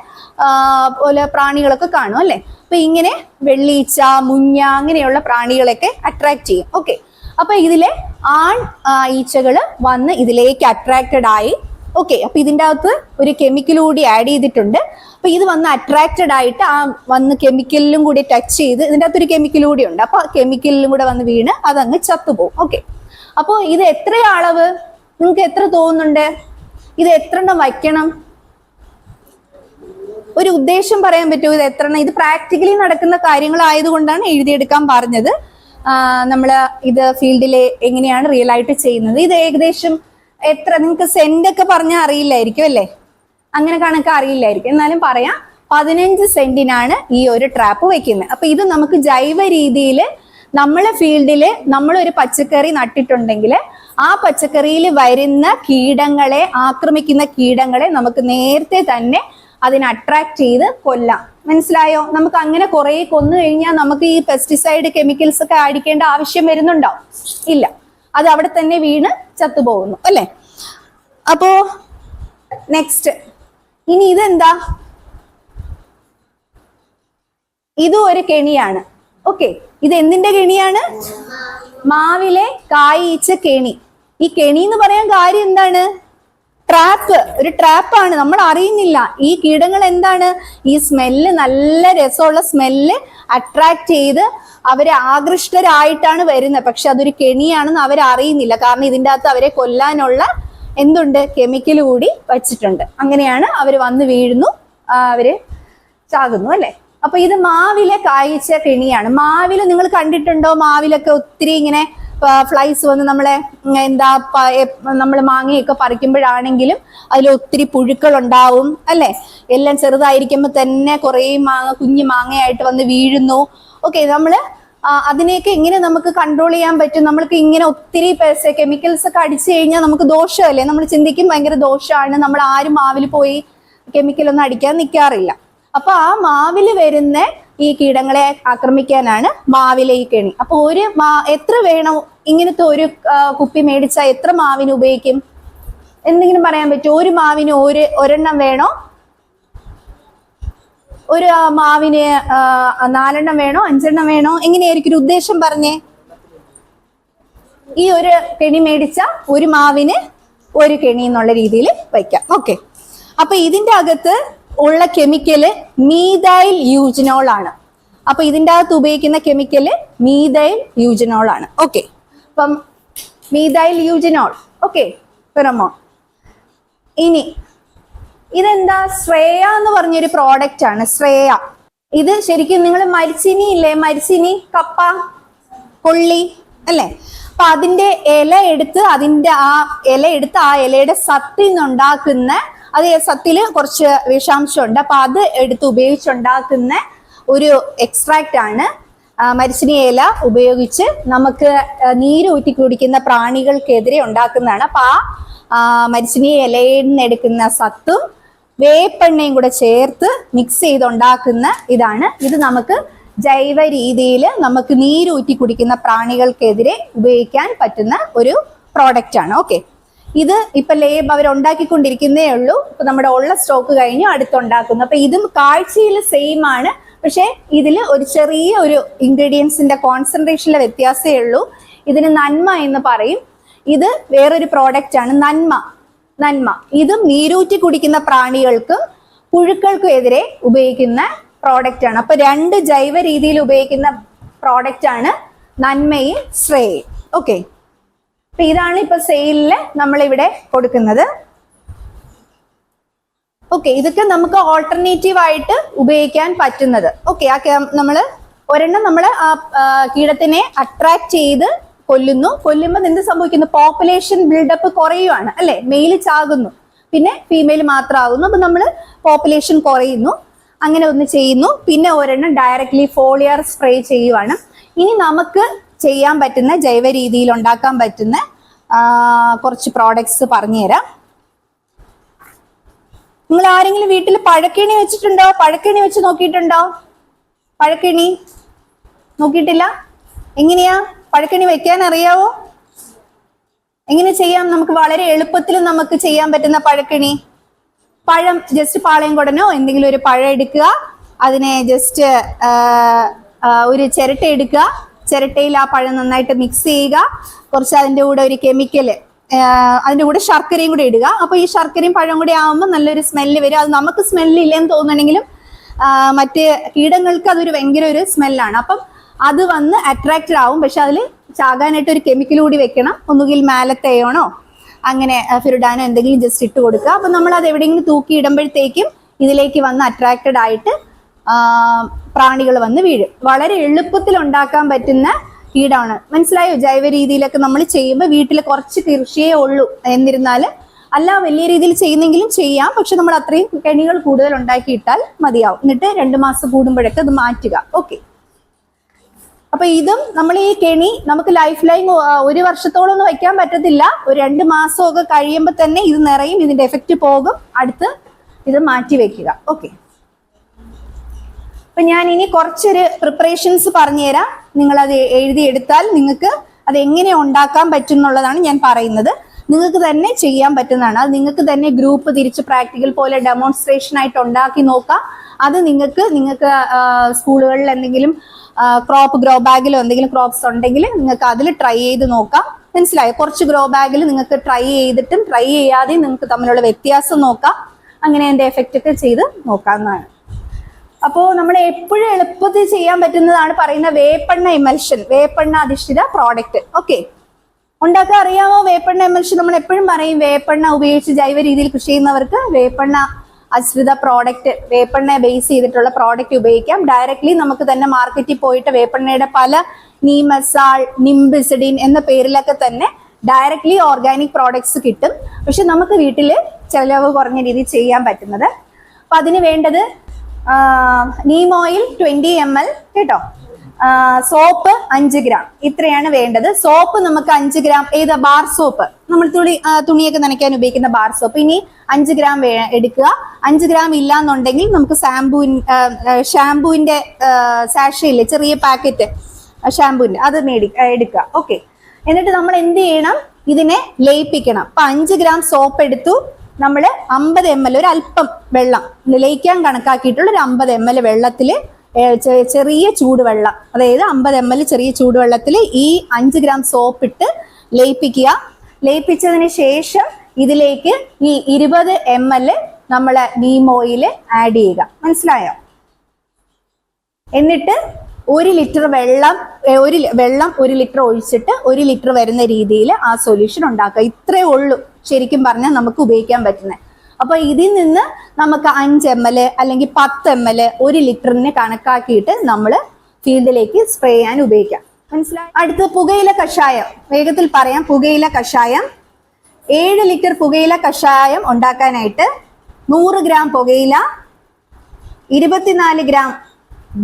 പോലെ പ്രാണികളൊക്കെ കാണും അല്ലെ? അപ്പൊ ഇങ്ങനെ വെള്ളീച്ച, മുഞ്ഞ അങ്ങനെയുള്ള പ്രാണികളൊക്കെ അട്രാക്ട് ചെയ്യും. ഓക്കെ, അപ്പൊ ഇതിലെ ആൺ ഈച്ചകള് വന്ന് ഇതിലേക്ക് അട്രാക്റ്റഡ് ആയി. ഓക്കെ, അപ്പൊ ഇതിൻ്റെ അകത്ത് ഒരു കെമിക്കൽ കൂടി ആഡ് ചെയ്തിട്ടുണ്ട്. അപ്പൊ ഇത് വന്ന് അട്രാക്റ്റഡ് ആയിട്ട് വന്ന് കെമിക്കലിലും കൂടി ടച്ച് ചെയ്ത്, ഇതിൻ്റെ അകത്ത് ഒരു കെമിക്കൽ കൂടി ഉണ്ട്. അപ്പൊ കെമിക്കലിലും കൂടെ വന്ന് വീണ് അതങ്ങ് ചത്തുപോകും. ഓക്കെ, അപ്പൊ ഇത് എത്ര അളവ് നിങ്ങൾക്ക് എത്ര തോന്നുന്നുണ്ട്? ഇത് എത്ര എണ്ണം വയ്ക്കണം? ഒരു ഉദ്ദേശം പറയാൻ പറ്റുമോ? ഇത് എത്ര എണ്ണം? ഇത് പ്രാക്ടിക്കലി നടക്കുന്ന കാര്യങ്ങളായതുകൊണ്ടാണ് എഴുതിയെടുക്കാൻ പറഞ്ഞത്. നമ്മൾ ഇത് ഫീൽഡിൽ എങ്ങനെയാണ് റിയൽ ആയിട്ട് ചെയ്യുന്നത്. ഇത് ഏകദേശം എത്ര, നിങ്ങൾക്ക് സെന്റ് ഒക്കെ പറഞ്ഞാൽ അറിയില്ലായിരിക്കും അല്ലേ? അങ്ങനെ കണക്ക് അറിയില്ലായിരിക്കും, എന്നാലും പറയാം. 15 സെന്റിനാണ് ഈ ഒരു ട്രാപ്പ് വെക്കുന്നത്. അപ്പൊ ഇത് നമുക്ക് ജൈവ രീതിയിൽ നമ്മളെ ഫീൽഡില് നമ്മളൊരു പച്ചക്കറി നട്ടിട്ടുണ്ടെങ്കിൽ ആ പച്ചക്കറിയിൽ വരുന്ന കീടങ്ങളെ, ആക്രമിക്കുന്ന കീടങ്ങളെ നമുക്ക് നേരത്തെ തന്നെ അതിനെ അട്രാക്ട് ചെയ്ത് കൊല്ലാം. മനസ്സിലായോ? നമുക്ക് അങ്ങനെ കുറെ കൊന്നു കഴിഞ്ഞാൽ നമുക്ക് ഈ പെസ്റ്റിസൈഡ് കെമിക്കൽസ് ഒക്കെ അടിക്കേണ്ട ആവശ്യം വരുന്നുണ്ടോ? ഇല്ല, അത് അവിടെ തന്നെ വീണ് ചത്തുപോകുന്നു അല്ലെ? അപ്പോ നെക്സ്റ്റ്, ഇനി ഇതെന്താ? ഇതും ഒരു കെണിയാണ്. ഓക്കെ, ഇത് എന്തിന്റെ കെണിയാണ്? മാവിലെ കായീച്ച കെണി. ഈ കെണി എന്ന് പറയാൻ കാര്യം എന്താണ്? ട്രാപ്പ്, ഒരു ട്രാപ്പാണ്, നമ്മൾ അറിയുന്നില്ല. ഈ കീടങ്ങൾ എന്താണ്? ഈ സ്മെല്ല്, നല്ല രസമുള്ള സ്മെല്ല് അട്രാക്ട് ചെയ്ത് അവരെ ആകൃഷ്ടരായിട്ടാണ് വരുന്നത്. പക്ഷെ അതൊരു കെണിയാണെന്ന് അവരറിയുന്നില്ല. കാരണം ഇതിൻ്റെ അകത്ത് അവരെ കൊല്ലാനുള്ള എന്തുണ്ട്? കെമിക്കൽ കൂടി വച്ചിട്ടുണ്ട്. അങ്ങനെയാണ് അവർ വന്ന് വീഴുന്നു, അവര് ചാകുന്നു അല്ലെ? അപ്പൊ ഇത് മാവിലെ കായ്ച്ച കെണിയാണ്. മാവില് നിങ്ങൾ കണ്ടിട്ടുണ്ടോ? മാവിലൊക്കെ ഒത്തിരി ഇങ്ങനെ ഫ്ലൈസ് വന്ന് നമ്മളെ എന്താ നമ്മൾ മാങ്ങയൊക്കെ പറിക്കുമ്പോഴാണെങ്കിലും അതിൽ ഒത്തിരി പുഴുക്കൾ ഉണ്ടാവും അല്ലെ. എല്ലാം ചെറുതായിരിക്കുമ്പോൾ തന്നെ കുറേ കുഞ്ഞു മാങ്ങയായിട്ട് വന്ന് വീഴുന്നു. ഓക്കെ, നമ്മള് അതിനെയൊക്കെ എങ്ങനെ നമുക്ക് കൺട്രോൾ ചെയ്യാൻ പറ്റും? നമ്മൾക്ക് ഇങ്ങനെ ഒത്തിരി കെമിക്കൽസ് ഒക്കെ അടിച്ചു കഴിഞ്ഞാൽ നമുക്ക് ദോഷമല്ലേ? നമ്മൾ ചിന്തിക്കും ഭയങ്കര ദോഷമാണ്, നമ്മൾ ആരും മാവിൽ പോയി കെമിക്കൽ ഒന്നും അടിക്കാൻ നിൽക്കാറില്ല. അപ്പൊ ആ മാവിൽ വരുന്ന ഈ കീടങ്ങളെ ആക്രമിക്കാനാണ് മാവിലെ ഈ കെണി. അപ്പൊ എത്ര വേണം ഇങ്ങനത്തെ ഒരു കുപ്പി മേടിച്ചാൽ എത്ര മാവിന് ഉപയോഗിക്കും? എന്തെങ്കിലും പറയാൻ പറ്റുമോ? ഒരു മാവിന് ഒരെണ്ണം വേണോ? ഒരു മാവിന് 4 എണ്ണം വേണോ? 5 എണ്ണം വേണോ? എങ്ങനെയായിരിക്കും ഒരു ഉദ്ദേശം പറഞ്ഞേ? ഈ ഒരു കെണി മേടിച്ച ഒരു മാവിന് ഒരു കെണി എന്നുള്ള രീതിയിൽ വയ്ക്കാം. ഓക്കെ, അപ്പൊ ഇതിന്റെ അകത്ത് ഉള്ള കെമിക്കല് മീഥൈൽ യൂജിനോൾ ആണ്. അപ്പൊ ഇതിന്റെ അകത്ത് ഉപയോഗിക്കുന്ന കെമിക്കല് മീഥൈൽ യൂജിനോൾ ആണ്. ഓക്കെ, അപ്പം മീഥൈൽ യൂജിനോൾ, ഓക്കെ, ഫെറമോൺ. ഇനി ഇതെന്താ? ശ്രേയ എന്ന് പറഞ്ഞൊരു പ്രോഡക്റ്റ് ആണ്. ശ്രേയ ഇത് ശരിക്കും നിങ്ങൾ മരിച്ചിനി ഇല്ലേ, മരിച്ചിനി, കപ്പ, കൊള്ളി അല്ലേ? അപ്പൊ അതിന്റെ ഇല എടുത്ത് ആ ഇലയുടെ സത്തിൽ നിന്നുണ്ടാക്കുന്ന, അത് സത്തിൽ കുറച്ച് വിഷാംശം ഉണ്ട്, അപ്പൊ അത് എടുത്ത് ഉപയോഗിച്ചുണ്ടാക്കുന്ന ഒരു എക്സ്ട്രാക്റ്റ് ആണ് മരിച്ചിനി ഇല ഉപയോഗിച്ച് നമുക്ക് നീരൂറ്റി കുടിക്കുന്ന പ്രാണികൾക്കെതിരെ ഉണ്ടാക്കുന്നതാണ്. അപ്പൊ ആ മരിച്ചിനി ഇലയിൽ നിന്ന് എടുക്കുന്ന സത്തും വേപ്പെണ്ണയും കൂടെ ചേർത്ത് മിക്സ് ചെയ്തുണ്ടാക്കുന്ന ഇതാണ്. ഇത് നമുക്ക് ജൈവ രീതിയിൽ നമുക്ക് നീരൂറ്റി കുടിക്കുന്ന പ്രാണികൾക്കെതിരെ ഉപയോഗിക്കാൻ പറ്റുന്ന ഒരു പ്രോഡക്റ്റ് ആണ്. ഓക്കെ, ഇത് ഇപ്പൊ അവർ ഉണ്ടാക്കിക്കൊണ്ടിരിക്കുന്നേ ഉള്ളൂ. ഇപ്പൊ നമ്മുടെ ഉള്ള സ്റ്റോക്ക് കഴിഞ്ഞു അടുത്തുണ്ടാക്കുന്നു. അപ്പൊ ഇതും കാഴ്ചയിൽ സെയിം ആണ്, പക്ഷെ ഇതിൽ ഒരു ചെറിയ ഒരു ഇൻഗ്രീഡിയൻസിന്റെ കോൺസെൻട്രേഷനിലെ വ്യത്യാസമേ ഉള്ളൂ. ഇതിന് നന്മ എന്ന് പറയും. ഇത് വേറൊരു പ്രോഡക്റ്റ് ആണ് നന്മ. ഇതും നീരൂറ്റി കുടിക്കുന്ന പ്രാണികൾക്കും പുഴുക്കൾക്കും എതിരെ ഉപയോഗിക്കുന്ന പ്രോഡക്റ്റ് ആണ്. അപ്പൊ 2 ജൈവ രീതിയിൽ ഉപയോഗിക്കുന്ന പ്രോഡക്റ്റ് ആണ് നന്മയും ശ്രേയയും. ഓക്കെ, അപ്പൊ ഇതാണ് ഇപ്പൊ സെയിലില് നമ്മളിവിടെ കൊടുക്കുന്നത്. ഓക്കെ, ഇതൊക്കെ നമുക്ക് ഓൾട്ടർനേറ്റീവ് ആയിട്ട് ഉപയോഗിക്കാൻ പറ്റുന്നത്. ഓക്കെ, ഒരെണ്ണം നമ്മള് കീടത്തിനെ അട്രാക്ട് ചെയ്ത് കൊല്ലുമ്പോൾ എന്ത് സംഭവിക്കുന്നു? പോപ്പുലേഷൻ ബിൽഡപ്പ് കുറയുവാണ് അല്ലെ? മെയില് ചാകുന്നു, പിന്നെ ഫീമെയിൽ മാത്രമാകുന്നു. അപ്പൊ നമ്മള് പോപ്പുലേഷൻ കുറയുന്നു, അങ്ങനെ ഒന്ന് ചെയ്യുന്നു. പിന്നെ ഒരെണ്ണം ഡയറക്ട്ലി ഫോളിയർ സ്പ്രേ ചെയ്യുവാണ്. ഇനി നമുക്ക് ചെയ്യാൻ പറ്റുന്ന ജൈവ രീതിയിൽ ഉണ്ടാക്കാൻ പറ്റുന്ന കുറച്ച് പ്രോഡക്ട്സ് പറഞ്ഞുതരാം. നിങ്ങൾ ആരെങ്കിലും വീട്ടിൽ പഴക്കിണി വെച്ചിട്ടുണ്ടോ? പഴക്കിണി വെച്ച് നോക്കിയിട്ടുണ്ടോ? പഴക്കിണി നോക്കിയിട്ടില്ല? എങ്ങനെയാ പഴക്കിണി വെക്കാൻ അറിയാവോ? എങ്ങനെ ചെയ്യാം? നമുക്ക് വളരെ എളുപ്പത്തിൽ നമുക്ക് ചെയ്യാൻ പറ്റുന്ന പഴക്കിണി. പഴം ജസ്റ്റ് പാളയംകുടനോ എന്തെങ്കിലും ഒരു പഴം എടുക്കുക, അതിനെ ജസ്റ്റ് ഒരു ചിരട്ട എടുക്കുക, ചിരട്ടയിൽ ആ പഴം നന്നായിട്ട് മിക്സ് ചെയ്യുക, കുറച്ച് അതിൻ്റെ കൂടെ ഒരു കെമിക്കല്, അതിൻ്റെ കൂടെ ശർക്കരയും കൂടെ ഇടുക. അപ്പൊ ഈ ശർക്കരയും പഴം കൂടി ആകുമ്പോൾ നല്ലൊരു സ്മെല്ല് വരും. അത് നമുക്ക് സ്മെല്ലില്ലെന്ന് തോന്നുന്നുണ്ടെങ്കിലും മറ്റ് കീടങ്ങൾക്ക് അതൊരു ഭയങ്കര ഒരു സ്മെല്ലാണ്. അപ്പം അത് വന്ന് അട്രാക്റ്റഡ് ആവും. പക്ഷെ അതിൽ ചാകാനായിട്ട് ഒരു കെമിക്കൽ കൂടി വെക്കണം. ഒന്നുകിൽ മാലത്തയോണോ അങ്ങനെ ഫിറുഡാനോ എന്തെങ്കിലും ജസ്റ്റ് ഇട്ട് കൊടുക്കുക. അപ്പൊ നമ്മൾ അത് എവിടെയെങ്കിലും തൂക്കി ഇടുമ്പോഴത്തേക്കും ഇതിലേക്ക് വന്ന് അട്രാക്റ്റഡ് ആയിട്ട് പ്രാണികൾ വന്ന് വീഴും. വളരെ എളുപ്പത്തിൽ ഉണ്ടാക്കാൻ പറ്റുന്ന കീടമാണ്. മനസ്സിലായോ? ജൈവ രീതിയിലൊക്കെ നമ്മൾ ചെയ്യുമ്പോൾ വീട്ടിൽ കുറച്ച് കൃഷിയേ ഉള്ളൂ എന്നിരുന്നാല് അല്ല വലിയ രീതിയിൽ ചെയ്യുന്നെങ്കിലും ചെയ്യാം. പക്ഷെ നമ്മൾ അത്രയും കെണികൾ കൂടുതൽ ഉണ്ടാക്കിയിട്ടാൽ മതിയാവും. എന്നിട്ട് 2 മാസം കൂടുമ്പോഴൊക്കെ അത് മാറ്റുക. ഓക്കെ, അപ്പൊ ഇതും നമ്മൾ ഈ കെണി നമുക്ക് ലൈഫ് ലൈൻ 1 വർഷത്തോളം ഒന്നും വയ്ക്കാൻ പറ്റത്തില്ല. ഒരു 2 മാസമൊക്കെ കഴിയുമ്പോൾ തന്നെ ഇത് നിറയും, ഇതിന്റെ എഫക്റ്റ് പോകും. അടുത്ത് ഇത് മാറ്റി വെക്കുക. ഓക്കെ, അപ്പൊ ഞാൻ ഇനി കുറച്ചൊരു പ്രിപ്പറേഷൻസ് പറഞ്ഞുതരാം. നിങ്ങൾ അത് എഴുതിയെടുത്താൽ നിങ്ങൾക്ക് അത് എങ്ങനെ ഉണ്ടാക്കാൻ പറ്റും എന്നുള്ളതാണ് ഞാൻ പറയുന്നത്. നിങ്ങൾക്ക് തന്നെ ചെയ്യാൻ പറ്റുന്നതാണ്. അത് നിങ്ങൾക്ക് തന്നെ ഗ്രൂപ്പ് തിരിച്ച് പ്രാക്ടിക്കൽ പോലെ ഡെമോൺസ്ട്രേഷൻ ആയിട്ട് ഉണ്ടാക്കി നോക്കാം. അത് നിങ്ങൾക്ക് സ്കൂളുകളിൽ എന്തെങ്കിലും ക്രോപ്പ് ഗ്രോ ബാഗിലോ എന്തെങ്കിലും ക്രോപ്സ് ഉണ്ടെങ്കിൽ നിങ്ങൾക്ക് അതിൽ ട്രൈ ചെയ്ത് നോക്കാം. മനസ്സിലായോ? കുറച്ച് ഗ്രോ ബാഗിൽ നിങ്ങൾക്ക് ട്രൈ ചെയ്തിട്ടും ട്രൈ ചെയ്യാതെയും നിങ്ങൾക്ക് തമ്മിലുള്ള വ്യത്യാസം നോക്കാം. അങ്ങനെ അതിന്റെ എഫക്റ്റ് ഒക്കെ ചെയ്ത് നോക്കാവുന്നതാണ്. അപ്പോൾ നമ്മൾ എപ്പോഴും എളുപ്പത്തിൽ ചെയ്യാൻ പറ്റുന്നതാണ് പറയുന്ന വേപ്പെണ്ണ ഇമൽഷൻ, വേപ്പെണ്ണ അധിഷ്ഠിത പ്രോഡക്റ്റ്. ഓക്കെ, ഉണ്ടാക്കാൻ അറിയാമോ? വേപ്പെണ്ണ ഇമൽഷൻ നമ്മൾ എപ്പോഴും പറയും വേപ്പെണ്ണ ഉപയോഗിച്ച് ജൈവ രീതിയിൽ കൃഷി ചെയ്യുന്നവർക്ക് വേപ്പെണ്ണ അശ്രിത പ്രോഡക്റ്റ്, വേപ്പെണ്ണ ബേസ് ചെയ്തിട്ടുള്ള പ്രോഡക്റ്റ് ഉപയോഗിക്കാം. ഡയറക്ട്ലി നമുക്ക് തന്നെ മാർക്കറ്റിൽ പോയിട്ട് വേപ്പെണ്ണയുടെ പല നീമസാൾ, നിംബിസിഡിൻ എന്ന പേരിലൊക്കെ തന്നെ ഡയറക്ട്ലി ഓർഗാനിക് പ്രോഡക്ട്സ് കിട്ടും. പക്ഷെ നമുക്ക് വീട്ടിൽ ചെലവ് കുറഞ്ഞ രീതിയിൽ ചെയ്യാൻ പറ്റുന്നത്. അപ്പൊ അതിന് വേണ്ടത് നീം ഓയിൽ 20 ml കേട്ടോ, സോപ്പ് 5 ഗ്രാം, ഇത്രയാണ് വേണ്ടത്. സോപ്പ് നമുക്ക് 5 ഗ്രാം, ഏതാ ബാർ സോപ്പ്, നമ്മൾ തുണിയൊക്കെ നനയ്ക്കാൻ ഉപയോഗിക്കുന്ന ബാർ സോപ്പ്. ഇനി 5 ഗ്രാം എടുക്കുക. 5 ഗ്രാം ഇല്ലാന്നുണ്ടെങ്കിൽ നമുക്ക് ഷാംപൂവിന്റെ സാഷയില്ലേ, ചെറിയ പാക്കറ്റ് ഷാംപൂവിന്റെ, അത് എടുക്കുക. ഓക്കെ, എന്നിട്ട് നമ്മൾ എന്ത് ചെയ്യണം, ഇതിനെ ലയിപ്പിക്കണം. അപ്പൊ 5 ഗ്രാം സോപ്പ് എടുത്തു, നമ്മൾ 50 ml, ഒരു അല്പം വെള്ളം ലയിക്കാൻ കണക്കാക്കിയിട്ടുള്ള ഒരു 50 ml വെള്ളത്തിൽ, ചെറിയ ചൂടുവെള്ളം, അതായത് 50 ml ചെറിയ ചൂടുവെള്ളത്തിൽ ഈ 5 ഗ്രാം സോപ്പ് ഇട്ട് ലയിപ്പിക്കുക. ലയിപ്പിച്ചതിന് ശേഷം ഇതിലേക്ക് ഈ 20 ml നമ്മളെ നീം ഓയിൽ ആഡ് ചെയ്യുക. മനസ്സിലായോ? എന്നിട്ട് 1 ലിറ്റർ വെള്ളം 1 ലിറ്റർ ഒഴിച്ചിട്ട് 1 ലിറ്റർ വരുന്ന രീതിയിൽ ആ സൊല്യൂഷൻ ഉണ്ടാക്കുക. ഇത്രേ ഉള്ളൂ ശരിക്കും പറഞ്ഞാൽ നമുക്ക് ഉപയോഗിക്കാൻ പറ്റുന്നത്. അപ്പൊ ഇതിൽ നിന്ന് നമുക്ക് 5 ml അല്ലെങ്കിൽ 10 ml 1 ലിറ്ററിന് കണക്കാക്കിയിട്ട് നമ്മൾ ഫീൽഡിലേക്ക് സ്പ്രേ ചെയ്യാൻ ഉപയോഗിക്കാം. മനസ്സിലായി? അടുത്ത പുകയില കഷായം, വേഗത്തിൽ പറയാം. പുകയില കഷായം, 7 ലിറ്റർ പുകയില കഷായം ഉണ്ടാക്കാനായിട്ട് 100 ഗ്രാം പുകയില, 24 ഗ്രാം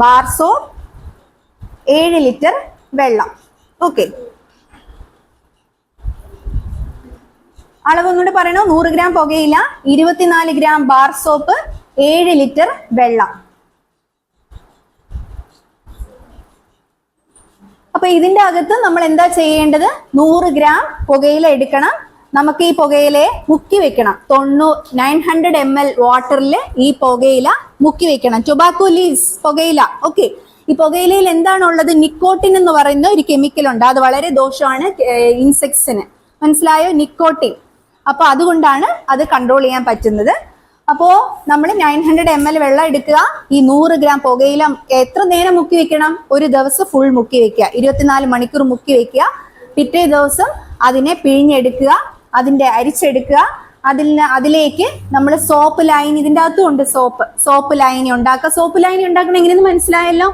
ബാർ സോപ്പ്, 7 ലിറ്റർ വെള്ളം. ഓക്കെ, അളവൊന്നുകൂടെ പറയണോ? 100 ഗ്രാം പുകയില, 24 ഗ്രാം ബാർ സോപ്പ്, 7 ലിറ്റർ വെള്ളം. അപ്പൊ ഇതിന്റെ അകത്ത് നമ്മൾ എന്താ ചെയ്യേണ്ടത്? 100 ഗ്രാം പുകയില എടുക്കണം. നമുക്ക് ഈ പുകയിലയെ മുക്കി വെക്കണം. 900 ml വാട്ടറിൽ ഈ പുകയില മുക്കി വെക്കണം. ടൊബാക്കോ ലീവ്സ്, പുകയില. ഓക്കെ, ഈ പുകയിലയിൽ എന്താണുള്ളത്? നിക്കോട്ടിൻ എന്ന് പറയുന്ന ഒരു കെമിക്കൽ ഉണ്ട്. അത് വളരെ ദോഷമാണ് ഇൻസെക്ട്സിന്. മനസ്സിലായോ? നിക്കോട്ടിൻ. അപ്പൊ അതുകൊണ്ടാണ് അത് കൺട്രോൾ ചെയ്യാൻ പറ്റുന്നത്. അപ്പോ നമ്മൾ 900 ml വെള്ളം എടുക്കുക. ഈ 100 ഗ്രാം പുകയില എത്ര നേരം മുക്കി വെക്കണം? ഒരു ദിവസം ഫുൾ മുക്കി വെക്കുക, 24 മണിക്കൂർ മുക്കി വെക്കുക. പിറ്റേ ദിവസം അതിനെ പിഴിഞ്ഞെടുക്കുക, അതിന്റെ അരിച്ചെടുക്കുക. അതിലേക്ക് നമ്മൾ സോപ്പ് ലൈൻ, ഇതിൻ്റെ അകത്തും ഉണ്ട് സോപ്പ് ലൈൻ ഉണ്ടാക്കുക. സോപ്പ് ലൈൻ ഉണ്ടാക്കണം എങ്ങനെയെന്ന് മനസ്സിലായല്ലോ?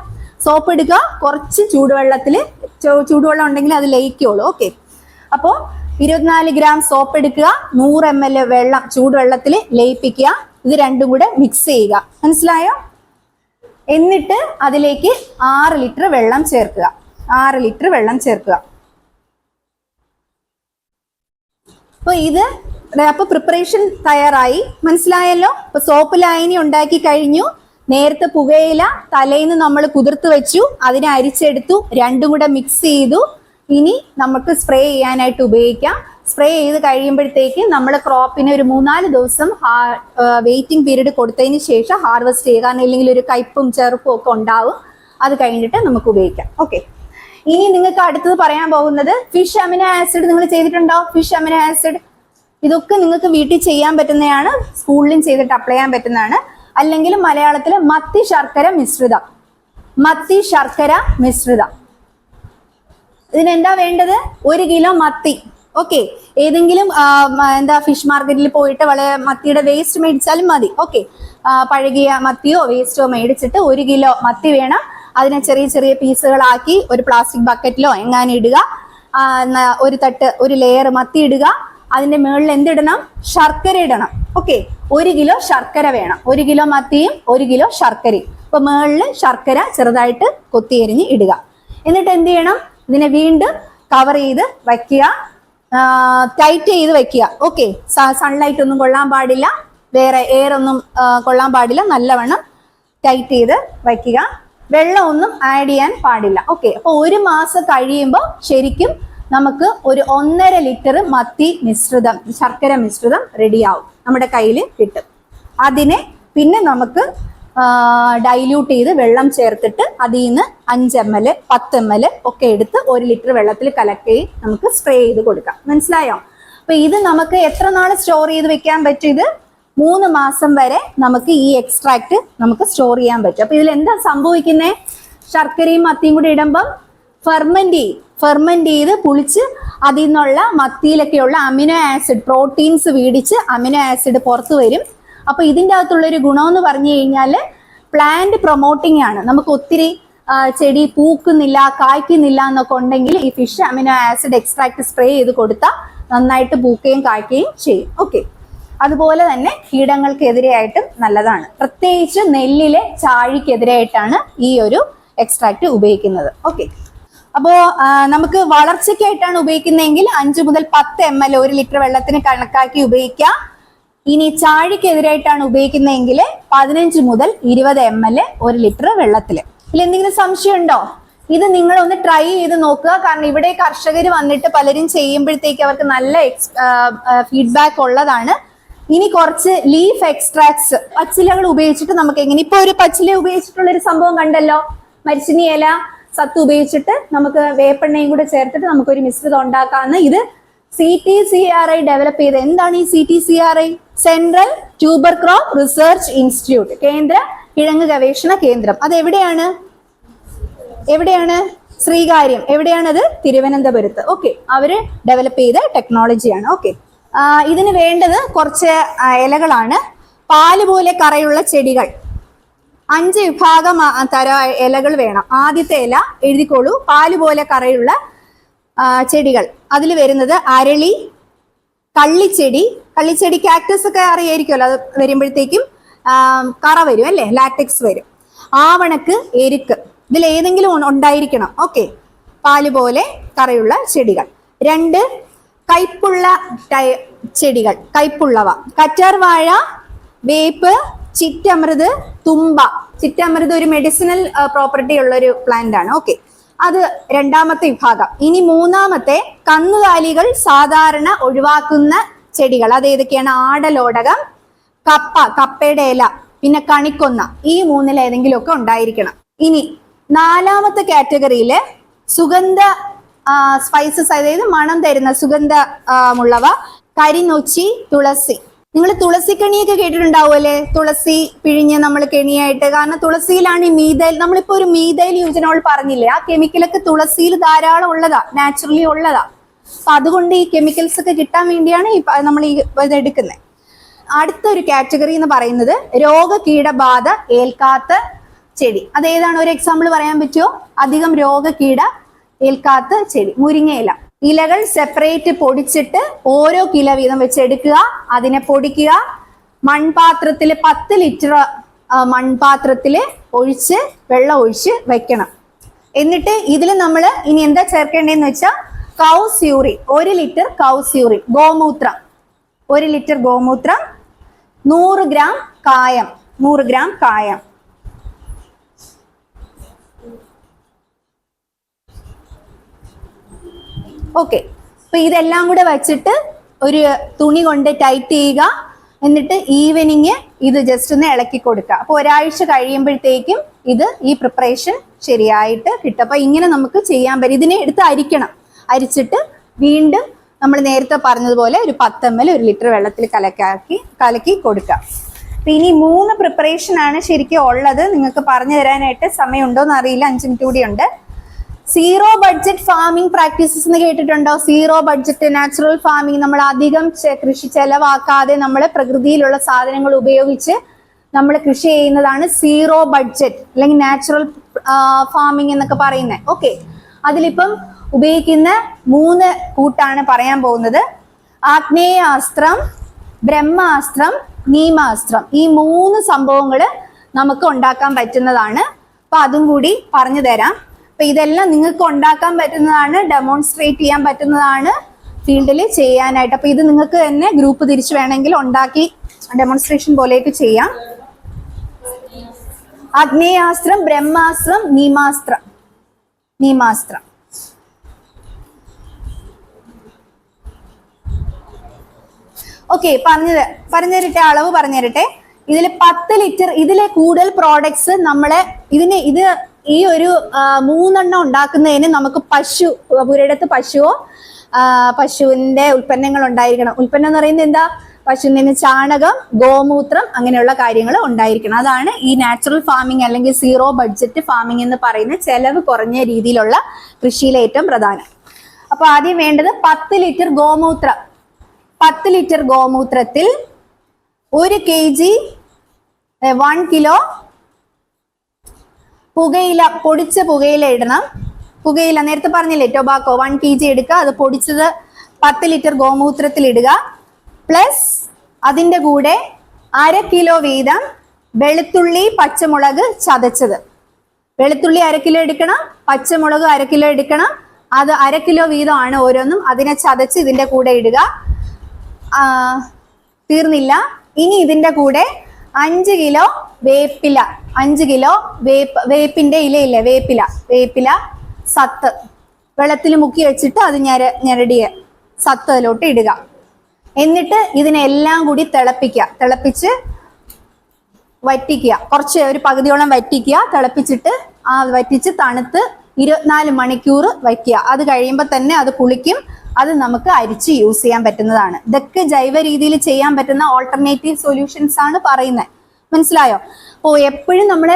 സോപ്പ് എടുക്കുക, കുറച്ച് ചൂടുവെള്ളം ഉണ്ടെങ്കിൽ അത് ലയിക്കുള്ളൂ. ഓക്കെ, അപ്പോ 24 ഗ്രാം സോപ്പ് എടുക്കുക, 100 ml വെള്ളം ചൂടുവെള്ളത്തിൽ ലയിപ്പിക്കുക. ഇത് രണ്ടും കൂടെ മിക്സ് ചെയ്യുക. മനസ്സിലായോ? എന്നിട്ട് അതിലേക്ക് 6 ലിറ്റർ വെള്ളം ചേർക്കുക. 6 ലിറ്റർ വെള്ളം ചേർക്കുക. അപ്പൊ പ്രിപ്പറേഷൻ തയ്യാറായി. മനസ്സിലായല്ലോ? അപ്പൊ സോപ്പ് ലൈനി ഉണ്ടാക്കി കഴിഞ്ഞു. നേരത്തെ പുകയില തലേന്ന് നമ്മൾ കുതിർത്ത് വെച്ചു, അതിനെ അരിച്ചെടുത്തു, രണ്ടും കൂടെ മിക്സ് ചെയ്തു. ഇനി നമുക്ക് സ്പ്രേ ചെയ്യാനായിട്ട് ഉപയോഗിക്കാം. സ്പ്രേ ചെയ്ത് കഴിയുമ്പോഴത്തേക്ക് നമ്മൾ ക്രോപ്പിന് ഒരു 3-4 ദിവസം വെയിറ്റിംഗ് പീരീഡ് കൊടുത്തതിന് ശേഷം ഹാർവെസ്റ്റ് ചെയ്യുക. കാരണം ഇല്ലെങ്കിൽ ഒരു കയ്പും ചെറുപ്പും ഒക്കെ ഉണ്ടാവും. അത് കഴിഞ്ഞിട്ട് നമുക്ക് ഉപയോഗിക്കാം. ഓക്കെ, ഇനി നിങ്ങൾക്ക് അടുത്തത് പറയാൻ പോകുന്നത് ഫിഷ് അമിനോ ആസിഡ്. നിങ്ങൾ ചെയ്തിട്ടുണ്ടോ ഫിഷ് അമിനോ ആസിഡ്? ഇതൊക്കെ നിങ്ങൾക്ക് വീട്ടിൽ ചെയ്യാൻ പറ്റുന്നതാണ്, സ്കൂളിലും ചെയ്തിട്ട് അപ്ലൈ ചെയ്യാൻ പറ്റുന്നതാണ്. അല്ലെങ്കിൽ മലയാളത്തിൽ മത്തി ശർക്കര മിശ്രിതം. മത്തി ശർക്കര മിശ്രിതം. ഇതിനെന്താ വേണ്ടത്? 1 കിലോ മത്തി. ഓക്കെ, ഏതെങ്കിലും ഫിഷ് മാർക്കറ്റിൽ പോയിട്ട് വളരെ മത്തിയുടെ വേസ്റ്റ് മേടിച്ചാലും മതി. ഓക്കെ, പഴകിയ മത്തിയോ വേസ്റ്റോ മേടിച്ചിട്ട് 1 കിലോ മത്തി വേണം. അതിനെ ചെറിയ ചെറിയ പീസുകളാക്കി ഒരു പ്ലാസ്റ്റിക് ബക്കറ്റിലോ എങ്ങാനും ഇടുക. ഒരു ലെയർ മത്തി ഇടുക. അതിന്റെ മുകളിൽ എന്തിടണം? ശർക്കര ഇടണം. ഓക്കെ, 1 കിലോ ശർക്കര വേണം. 1 കിലോ മത്തിയും 1 കിലോ ശർക്കരയും. അപ്പൊ മുകളിൽ ശർക്കര ചെറുതായിട്ട് കൊത്തിയരിഞ്ഞ് ഇടുക. എന്നിട്ട് എന്ത് ചെയ്യണം? ഇതിനെ വീണ്ടും കവർ ചെയ്ത് വയ്ക്കുക, ടൈറ്റ് ചെയ്ത് വെക്കുക. ഓക്കെ, സൺലൈറ്റ് ഒന്നും കൊള്ളാൻ പാടില്ല, വേറെ എയർ ഒന്നും കൊള്ളാൻ പാടില്ല. നല്ലവണ്ണം ടൈറ്റ് ചെയ്ത് വയ്ക്കുക. വെള്ളം ഒന്നും ആഡ് ചെയ്യാൻ പാടില്ല. ഓക്കെ, അപ്പൊ 1 മാസം കഴിയുമ്പോൾ ശരിക്കും നമുക്ക് ഒരു 1.5 ലിറ്റർ മത്തി മിശ്രിതം, ശർക്കര മിശ്രിതം റെഡിയാവും, നമ്മുടെ കയ്യിൽ കിട്ടും. അതിനെ പിന്നെ നമുക്ക് ഡൈല്യൂട്ട് ചെയ്ത് വെള്ളം ചേർത്തിട്ട് അതിൽ നിന്ന് 5 ml 10 ml ഒക്കെ എടുത്ത് 1 ലിറ്റർ വെള്ളത്തിൽ കലക്കി നമുക്ക് സ്പ്രേ ചെയ്ത് കൊടുക്കാം. മനസ്സിലായോ? അപ്പൊ ഇത് നമുക്ക് എത്ര നാൾ സ്റ്റോർ ചെയ്ത് വെക്കാൻ പറ്റും? ഇത് 3 മാസം വരെ നമുക്ക് ഈ എക്സ്ട്രാക്ട് നമുക്ക് സ്റ്റോർ ചെയ്യാൻ പറ്റും. അപ്പൊ ഇതിൽ എന്താ സംഭവിക്കുന്നത്? ശർക്കരയും മത്തിയും കൂടി ഇടുമ്പം ഫെർമെന്റ് ചെയ്ത് പുളിച്ച് അതിൽ നിന്നുള്ള മത്തിയിലൊക്കെയുള്ള അമിനോ ആസിഡ്, പ്രോട്ടീൻസ് വീടിച്ച് അമിനോ ആസിഡ് പുറത്തു വരും. അപ്പൊ ഇതിൻ്റെ അകത്തുള്ള ഒരു ഗുണം എന്ന് പറഞ്ഞു കഴിഞ്ഞാൽ പ്ലാന്റ് പ്രൊമോട്ടിംഗ് ആണ്. നമുക്ക് ഒത്തിരി ചെടി പൂക്കുന്നില്ല, കായ്ക്കുന്നില്ല എന്നൊക്കെ ഉണ്ടെങ്കിൽ ഈ fish amino acid extract spray ചെയ്ത് കൊടുത്താൽ നന്നായിട്ട് പൂക്കുകയും കായ്ക്കുകയും ചെയ്യും. ഓക്കെ, അതുപോലെ തന്നെ കീടങ്ങൾക്കെതിരെയായിട്ടും നല്ലതാണ്. പ്രത്യേകിച്ച് നെല്ലിലെ ചാഴിക്കെതിരായിട്ടാണ് ഈ ഒരു എക്സ്ട്രാക്ട് ഉപയോഗിക്കുന്നത്. ഓക്കെ, അപ്പോൾ നമുക്ക് വളർച്ചയ്ക്കായിട്ടാണ് ഉപയോഗിക്കുന്നതെങ്കിൽ 5 മുതൽ 10 ml 1 ലിറ്റർ വെള്ളത്തിന് കണക്കാക്കി ഉപയോഗിക്കാം. ഇനി ചാഴിക്കെതിരായിട്ടാണ് ഉപയോഗിക്കുന്നതെങ്കിൽ 15 മുതൽ 20 ml 1 ലിറ്റർ വെള്ളത്തിൽ. ഇതിൽ എന്തെങ്കിലും സംശയം ഉണ്ടോ? ഇത് നിങ്ങൾ ഒന്ന് ട്രൈ ചെയ്ത് നോക്കുക. കാരണം ഇവിടെ കർഷകർ വന്നിട്ട് പലരും ചെയ്യുമ്പോഴത്തേക്ക് അവർക്ക് നല്ല ഫീഡ്ബാക്ക് ഉള്ളതാണ്. ഇനി കുറച്ച് ലീഫ് എക്സ്ട്രാക്ട്സ് പച്ചിലകൾ ഉപയോഗിച്ചിട്ട് നമുക്ക് എങ്ങനെ, ഇപ്പൊ ഒരു പച്ചില ഉപയോഗിച്ചിട്ടുള്ള ഒരു സംഭവം കണ്ടല്ലോ, മരിച്ചിനി ഇല സത്ത് ഉപയോഗിച്ചിട്ട് നമുക്ക് വേപ്പെണ്ണയും കൂടെ ചേർത്തിട്ട് നമുക്കൊരു മിശ്രിതം ഉണ്ടാക്കാമെന്ന്. ഇത് CTCRI ഡെവലപ്പ് ചെയ്ത്. എന്താണ് ഈ CTCRI? Central tuber crop research institute, കേന്ദ്ര കിഴങ്ങ് ഗവേഷണ കേന്ദ്രം. അത് എവിടെയാണ്? ശ്രീകാര്യം. എവിടെയാണത്? തിരുവനന്തപുരത്ത്. ഓക്കെ, അവര് ഡെവലപ്പ് ചെയ്ത ടെക്നോളജിയാണ്. ഓക്കെ, ഇതിന് വേണ്ടത് കുറച്ച് ഇലകളാണ്. പാല് പോലെ കറയുള്ള ചെടികൾ 5 വിഭാഗം തര ഇലകൾ വേണം. ആദ്യത്തെ ഇല എഴുതിക്കോളൂ, പാല് പോലെ കറയുള്ള ചെടികൾ. അതിൽ വരുന്നത് അരളി, കള്ളിച്ചെടി കാക്ടസ് ഒക്കെ അറിയായിരിക്കുമല്ലോ, അത് വരുമ്പോഴത്തേക്കും കറ വരും അല്ലേ, ലാറ്റക്സ് വരും. ആവണക്ക്, എരുക്ക്, ഇതിൽ ഏതെങ്കിലും ഉണ്ടായിരിക്കണം. ഓക്കെ, പാല് പോലെ കറയുള്ള ചെടികൾ. 2 കയ്പുള്ള ചെടികൾ, കയ്പുള്ളവ, കറ്റാർവാഴ, വേപ്പ്, ചിറ്റമൃത്, തുമ്പ. ചിറ്റമൃത് ഒരു മെഡിസിനൽ പ്രോപ്പർട്ടി ഉള്ള ഒരു പ്ലാന്റ് ആണ്. ഓക്കെ, അത് 2ാമത്തെ വിഭാഗം. ഇനി 3ാമത്തെ കന്നുകാലികൾ സാധാരണ ഒഴിവാക്കുന്ന ചെടികൾ. അത് ഏതൊക്കെയാണ്? ആടലോടകം, കപ്പയുടെ ഇല, പിന്നെ കണിക്കൊന്ന. ഈ 3ൽ ഏതെങ്കിലും ഒക്കെ ഉണ്ടായിരിക്കണം. ഇനി 4ാമത്തെ കാറ്റഗറിയില് സുഗന്ധ സ്പൈസസ്, അതായത് മണം തരുന്ന സുഗന്ധമുള്ളവ, കരിനൊച്ചി, തുളസി. നിങ്ങൾ തുളസി കെണിയൊക്കെ കേട്ടിട്ടുണ്ടാവുമല്ലേ? തുളസി പിഴിഞ്ഞ് നമ്മൾ കെണിയായിട്ട്, കാരണം തുളസിയിലാണ് ഈ മീഥൈൽ, നമ്മളിപ്പോ ഒരു മീഥൈൽ യൂജനോൾ പറഞ്ഞില്ലേ, ആ കെമിക്കലൊക്കെ തുളസിയിൽ ധാരാളം ഉള്ളതാ, നാച്ചുറലി ഉള്ളതാ. അപ്പൊ അതുകൊണ്ട് ഈ കെമിക്കൽസ് ഒക്കെ കിട്ടാൻ വേണ്ടിയാണ് നമ്മൾ ഈ ഇത് എടുക്കുന്നത്. അടുത്തൊരു കാറ്റഗറി എന്ന് പറയുന്നത് രോഗകീടബാധ ഏൽക്കാത്ത ചെടി. അതേതാണ്? ഒരു എക്സാമ്പിൾ പറയാൻ പറ്റുമോ? അധികം രോഗകീട ഏൽക്കാത്ത ചെടി, മുരിങ്ങയില. ഇലകൾ സെപ്പറേറ്റ് പൊടിച്ചിട്ട് ഓരോ കിലോ വീതം വെച്ച് എടുക്കുക, അതിനെ പൊടിക്കുക, മൺപാത്രത്തിൽ 10 ലിറ്റർ മൺപാത്രത്തിൽ ഒഴിച്ച് വെള്ളം ഒഴിച്ച് വെക്കണം. എന്നിട്ട് ഇതിൽ നമ്മൾ ഇനി എന്താ ചേർക്കേണ്ടതെന്ന് വെച്ചാൽ cow's urine, 1 litre cow's urine, ഗോമൂത്രം, 1 ലിറ്റർ ഗോമൂത്രം, 100 ഗ്രാം കായം, 100 ഗ്രാം കായം. ഓക്കെ, അപ്പൊ ഇതെല്ലാം കൂടെ വെച്ചിട്ട് ഒരു തുണി കൊണ്ട് ടൈറ്റ് ചെയ്യുക. എന്നിട്ട് ഈവനിങ് ഇത് ജസ്റ്റ് ഒന്ന് ഇളക്കി കൊടുക്കുക. അപ്പൊ ഒരാഴ്ച കഴിയുമ്പോഴത്തേക്കും ഈ പ്രിപ്പറേഷൻ ശരിയായിട്ട് കിട്ടും. അപ്പൊ ഇങ്ങനെ നമുക്ക് ചെയ്യാൻ പറ്റും. ഇതിനെ എടുത്ത് അരിക്കണം. അരിച്ചിട്ട് വീണ്ടും നമ്മൾ നേരത്തെ പറഞ്ഞതുപോലെ ഒരു 10 ml 1 ലിറ്റർ വെള്ളത്തിൽ കലക്കി കൊടുക്കുക. അപ്പൊ ഇനി 3 പ്രിപ്പറേഷൻ ആണ് ശരിക്കും ഉള്ളത്. നിങ്ങൾക്ക് പറഞ്ഞു തരാനായിട്ട് സമയമുണ്ടോന്ന് അറിയില്ല, 5 മിനിറ്റ് കൂടി ഉണ്ട്. സീറോ ബഡ്ജറ്റ് ഫാമിംഗ് പ്രാക്ടീസസ് എന്ന് കേട്ടിട്ടുണ്ടോ? സീറോ ബഡ്ജറ്റ് നാച്ചുറൽ ഫാമിംഗ്, നമ്മൾ അധികം കൃഷി ചെലവാക്കാതെ നമ്മൾ പ്രകൃതിയിലുള്ള സാധനങ്ങൾ ഉപയോഗിച്ച് നമ്മൾ കൃഷി ചെയ്യുന്നതാണ് സീറോ ബഡ്ജറ്റ് അല്ലെങ്കിൽ നാച്ചുറൽ ഫാമിംഗ് എന്നൊക്കെ പറയുന്നത്. ഓക്കെ, അതിലിപ്പം ഉപയോഗിക്കുന്ന 3 കൂട്ടാണ് പറയാൻ പോകുന്നത്. ആഗ്നേയാസ്ത്രം, ബ്രഹ്മാസ്ത്രം, നീമാസ്ത്രം. ഈ 3 സംഭവങ്ങൾ നമുക്ക് ഉണ്ടാക്കാൻ പറ്റുന്നതാണ്. അപ്പൊ അതും കൂടി പറഞ്ഞു തരാം. അപ്പൊ ഇതെല്ലാം നിങ്ങൾക്ക് ഉണ്ടാക്കാൻ പറ്റുന്നതാണ്, ഡെമോൺസ്ട്രേറ്റ് ചെയ്യാൻ പറ്റുന്നതാണ്, ഫീൽഡിൽ ചെയ്യാനായിട്ട്. അപ്പൊ ഇത് നിങ്ങൾക്ക് തന്നെ ഗ്രൂപ്പ് തിരിച്ച് വേണമെങ്കിൽ ഉണ്ടാക്കി ഡെമോൺസ്ട്രേഷൻ പോലെയൊക്കെ ചെയ്യാം. ആഗ്നേയാസ്ത്രം, ബ്രഹ്മാസ്ത്രം, നീമാസ്ത്രം. ഓക്കെ, പറഞ്ഞുതരട്ടെ, അളവ് പറഞ്ഞുതരട്ടെ. ഇതിൽ 10 ലിറ്റർ, ഇതിലെ കൂടുതൽ പ്രോഡക്ട്സ് നമ്മളെ ഇത് ഈ ഒരു 3 എണ്ണം ഉണ്ടാക്കുന്നതിന് നമുക്ക് ഒരിടത്ത് പശുവിന്റെ ഉൽപ്പന്നങ്ങൾ ഉണ്ടായിരിക്കണം. ഉൽപ്പന്നം എന്ന് പറയുന്നത് എന്താ? പശുവിന് ചാണകം, ഗോമൂത്രം, അങ്ങനെയുള്ള കാര്യങ്ങൾ ഉണ്ടായിരിക്കണം. അതാണ് ഈ നാച്ചുറൽ ഫാമിംഗ് അല്ലെങ്കിൽ സീറോ ബഡ്ജറ്റ് ഫാമിംഗ് എന്ന് പറയുന്ന ചെലവ് കുറഞ്ഞ രീതിയിലുള്ള കൃഷിയിലെ ഏറ്റവും പ്രധാനം. അപ്പൊ ആദ്യം വേണ്ടത് 10 ലിറ്റർ ഗോമൂത്രം. 10 ലിറ്റർ ഗോമൂത്രത്തിൽ 1 kg 1 കിലോ പുകയില, പൊടിച്ച പുകയില ഇടണം. പുകയില നേരത്തെ പറഞ്ഞില്ലേ, ടൊബാക്കോ 1 kg എടുക്കുക, അത് പൊടിച്ചത് 10 ലിറ്റർ ഗോമൂത്രത്തിൽ ഇടുക. പ്ലസ് അതിൻ്റെ കൂടെ 1/2 കിലോ വീതം വെളുത്തുള്ളി പച്ചമുളക് ചതച്ചത്. വെളുത്തുള്ളി 1/2 കിലോ എടുക്കണം, പച്ചമുളക് 1/2 കിലോ എടുക്കണം. അത് 1/2 കിലോ വീതമാണ് ഓരോന്നും. അതിനെ ചതച്ച് ഇതിൻ്റെ കൂടെ ഇടുക. തീർന്നില്ല, ഇനി ഇതിൻ്റെ കൂടെ 5 കിലോ വേപ്പില, 5 കിലോ വേപ്പിൻ്റെ ഇലയില്ലേ, വേപ്പില സത്ത് വെള്ളത്തിൽ മുക്കി വെച്ചിട്ട് അത് ഞെരടിയ സത്ത് അതിലോട്ട് ഇടുക. എന്നിട്ട് ഇതിനെല്ലാം കൂടി തിളപ്പിച്ച് വറ്റിക്കുക. കുറച്ച് ഒരു പകുതിയോളം വറ്റിക്കുക. തിളപ്പിച്ചിട്ട് വറ്റിച്ച് തണുത്ത് 24 മണിക്കൂർ വയ്ക്കുക. അത് കഴിയുമ്പോൾ തന്നെ അത് പുളിക്കും. അത് നമുക്ക് അരിച്ച് യൂസ് ചെയ്യാൻ പറ്റുന്നതാണ്. ഇതൊക്കെ ജൈവ രീതിയിൽ ചെയ്യാൻ പറ്റുന്ന ഓൾട്ടർനേറ്റീവ് സൊല്യൂഷൻസ് ആണ് പറയുന്നത്. മനസ്സിലായോ? അപ്പോൾ എപ്പോഴും നമ്മൾ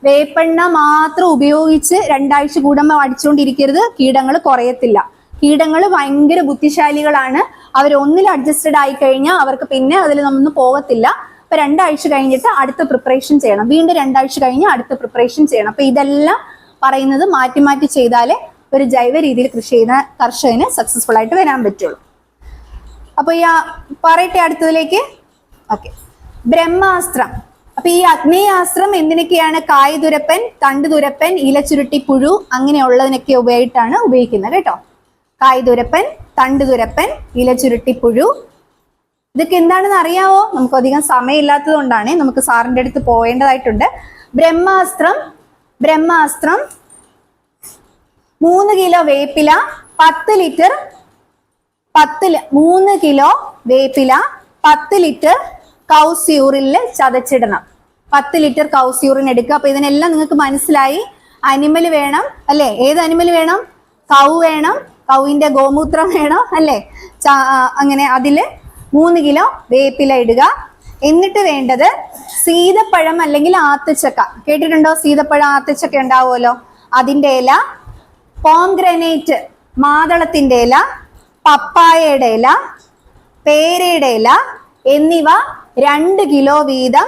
വേപ്പെണ്ണ മാത്രം ഉപയോഗിച്ച് 2 ആഴ്ച കൂടുമ്പോൾ അടിച്ചുകൊണ്ടിരിക്കരുത്. കീടങ്ങൾ കുറയത്തില്ല. കീടങ്ങൾ ഭയങ്കര ബുദ്ധിശാലികളാണ്. അവർ ഒന്നിൽ അഡ്ജസ്റ്റഡ് ആയി കഴിഞ്ഞാൽ അവർക്ക് പിന്നെ അതിൽ നമ്മൊന്നും പോകത്തില്ല. അപ്പൊ 2 ആഴ്ച കഴിഞ്ഞിട്ട് അടുത്ത പ്രിപ്പറേഷൻ ചെയ്യണം. വീണ്ടും 2 ആഴ്ച കഴിഞ്ഞ് അടുത്ത പ്രിപ്പറേഷൻ ചെയ്യണം. അപ്പൊ ഇതെല്ലാം പറയുന്നത് മാറ്റി മാറ്റി ചെയ്താലേ ഒരു ജൈവ രീതിയിൽ കൃഷി ചെയ്യുന്ന കർഷകന് സക്സസ്ഫുൾ ആയിട്ട് വരാൻ പറ്റുള്ളൂ. അപ്പൊ ഈ പറയട്ടെ അടുത്തതിലേക്ക്. ഓക്കെ, ബ്രഹ്മാസ്ത്രം. അപ്പൊ ഈ അഗ്നേയാസ്ത്രം എന്തിനൊക്കെയാണ്? കായ്തുരപ്പൻ, തണ്ടുതുരപ്പൻ, ഇലച്ചുരുട്ടിപ്പുഴു അങ്ങനെയുള്ളതിനൊക്കെ ഉപയോഗിക്കുന്നത് കേട്ടോ. കായ്തുരപ്പൻ, തണ്ടുതുരപ്പൻ, ഇലച്ചുരുട്ടിപ്പുഴു, ഇതൊക്കെ എന്താണെന്ന് അറിയാവോ? നമുക്ക് അധികം സമയമില്ലാത്തത് കൊണ്ടാണ്, നമുക്ക് സാറിൻ്റെ അടുത്ത് പോകേണ്ടതായിട്ടുണ്ട്. ബ്രഹ്മാസ്ത്രം 3 കിലോ വേപ്പില 10 ലിറ്റർ 3 കിലോ വേപ്പില 10 ലിറ്റർ കൗസ് യൂറിനിൽ ചതച്ചിടണം. 10 ലിറ്റർ കൗസ് യൂറിൻ എടുക്കുക. അപ്പൊ ഇതിനെല്ലാം നിങ്ങൾക്ക് മനസ്സിലായി. അനിമൽ വേണം അല്ലേ? ഏത് അനിമൽ വേണം? കൗ വേണം, കൗവിന്റെ ഗോമൂത്രം വേണം അല്ലേ? അങ്ങനെ അതില് 3 കിലോ വേപ്പില ഇടുക. എന്നിട്ട് വേണ്ടത് സീതപ്പഴം അല്ലെങ്കിൽ ആത്തച്ചക്ക. കേട്ടിട്ടുണ്ടോ? സീതപ്പഴം ആത്തച്ചക്ക ഉണ്ടാവുമല്ലോ, അതിൻ്റെ ഇല, പോംഗ്രനേറ്റ് മാതളത്തിൻ്റെ ഇല, പപ്പായയുടെ ഇല, പേരയുടെ ഇല എന്നിവ 2 കിലോ വീതം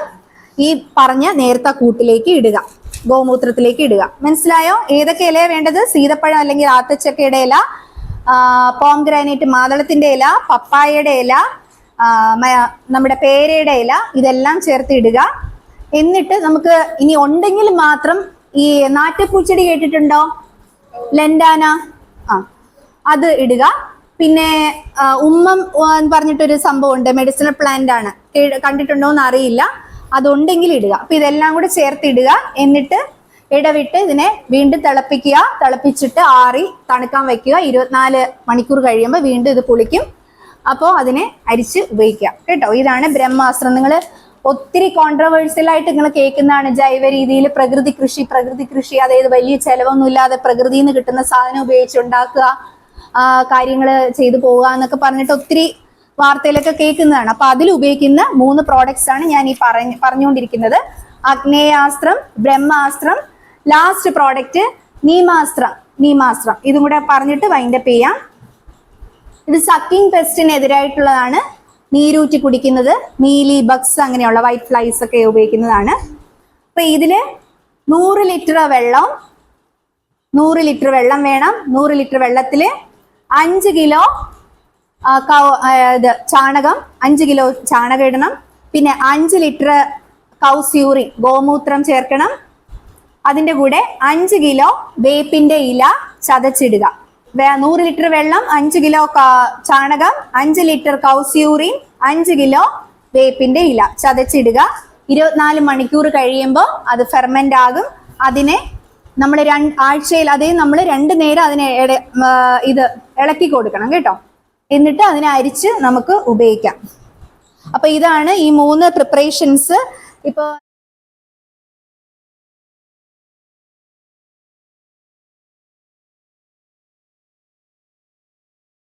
ഈ പറഞ്ഞ നേർത്ത കൂട്ടിലേക്ക് ഇടുക, ഗോമൂത്രത്തിലേക്ക് ഇടുക. മനസ്സിലായോ? ഏതൊക്കെ ഇലയാണ് വേണ്ടത്? സീതപ്പഴം അല്ലെങ്കിൽ ആത്തച്ചക്കയുടെ ഇല, പോംഗ്രാനൈറ്റ് മാതളത്തിന്റെ ഇല, പപ്പായയുടെ ഇല, നമ്മുടെ പേരയുടെ ഇല, ഇതെല്ലാം ചേർത്ത് ഇടുക. എന്നിട്ട് നമുക്ക് ഇനി ഉണ്ടെങ്കിൽ മാത്രം ഈ നാട്ടുപൂച്ചെടി കേട്ടിട്ടുണ്ടോ? ലെൻഡാന, അത് ഇടുക. പിന്നെ ഉമ്മം എന്ന് പറഞ്ഞിട്ടൊരു സംഭവം ഉണ്ട്, മെഡിസിനൽ പ്ലാന്റ് ആണ്, കണ്ടിട്ടുണ്ടോ എന്ന് അറിയില്ല. അതുണ്ടെങ്കിൽ ഇടുക. അപ്പൊ ഇതെല്ലാം കൂടെ ചേർത്തിടുക. എന്നിട്ട് ഇടവിട്ട് ഇതിനെ വീണ്ടും തിളപ്പിക്കുക. തിളപ്പിച്ചിട്ട് ആറി തണുക്കാൻ വെക്കുക. 24 മണിക്കൂർ കഴിയുമ്പോൾ വീണ്ടും ഇത് പുളിക്കും. അപ്പോൾ അതിനെ അരിച്ച് ഉപയോഗിക്കുക കേട്ടോ. ഇതാണ് ബ്രഹ്മാസ്ത്രം. നിങ്ങൾ ഒത്തിരി കോൺട്രവേഴ്സ്യൽ ആയിട്ട് നിങ്ങൾ കേൾക്കുന്നതാണ് ജൈവ രീതിയിൽ പ്രകൃതി കൃഷി, അതായത് വലിയ ചെലവൊന്നുമില്ലാതെ പ്രകൃതിയിൽ നിന്ന് കിട്ടുന്ന സാധനം ഉപയോഗിച്ചുണ്ടാക്കുക, കാര്യങ്ങൾ ചെയ്തു പോവുക എന്നൊക്കെ പറഞ്ഞിട്ട് ഒത്തിരി വാർത്തയിലൊക്കെ കേൾക്കുന്നതാണ്. അപ്പൊ അതിൽ ഉപയോഗിക്കുന്ന 3 പ്രോഡക്ട്സ് ആണ് ഞാൻ ഈ പറഞ്ഞുകൊണ്ടിരിക്കുന്നത്. അഗ്നേയാസ്ത്രം, ബ്രഹ്മാസ്ത്രം, ലാസ്റ്റ് പ്രോഡക്റ്റ് നീമാസ്ത്രം. ഇതും കൂടെ പറഞ്ഞിട്ട് വൈൻഡപ്പ് ചെയ്യാം. ഇത് സക്കിംഗ് പെസ്റ്റിനെതിരായിട്ടുള്ളതാണ്. നീരൂറ്റി കുടിക്കുന്നത്, മീലി ബഗ്സ് അങ്ങനെയുള്ള വൈറ്റ് ഫ്ലൈസ് ഒക്കെ ഉപയോഗിക്കുന്നതാണ്. അപ്പൊ ഇതില് 100 ലിറ്റർ വെള്ളം വേണം. 100 ലിറ്റർ വെള്ളത്തില് 5 കിലോ ചാണകം, 5 കിലോ ചാണകം ഇടണം. പിന്നെ 5 ലിറ്റർ കൗസ് യൂറിൻ ഗോമൂത്രം ചേർക്കണം. അതിൻ്റെ കൂടെ 5 കിലോ വേപ്പിന്റെ ഇല ചതച്ചിടുക. 100 ലിറ്റർ വെള്ളം, 5 കിലോ ചാണകം, 5 ലിറ്റർ കൗസ് യൂറിൻ, 5 കിലോ വേപ്പിന്റെ ഇല ചതച്ചിടുക. 24 മണിക്കൂർ കഴിയുമ്പോൾ അത് ഫെർമെന്റ് ആകും. അതിനെ നമ്മൾ ആഴ്ചയിൽ നമ്മൾ 2 നേരം അതിനെ ഇത് ഇളക്കി കൊടുക്കണം കേട്ടോ. എന്നിട്ട് അതിനെ അരിച്ച് നമുക്ക് ഉപയോഗിക്കാം. അപ്പൊ ഇതാണ് ഈ 3 പ്രിപ്പറേഷൻസ്. ഇപ്പോൾ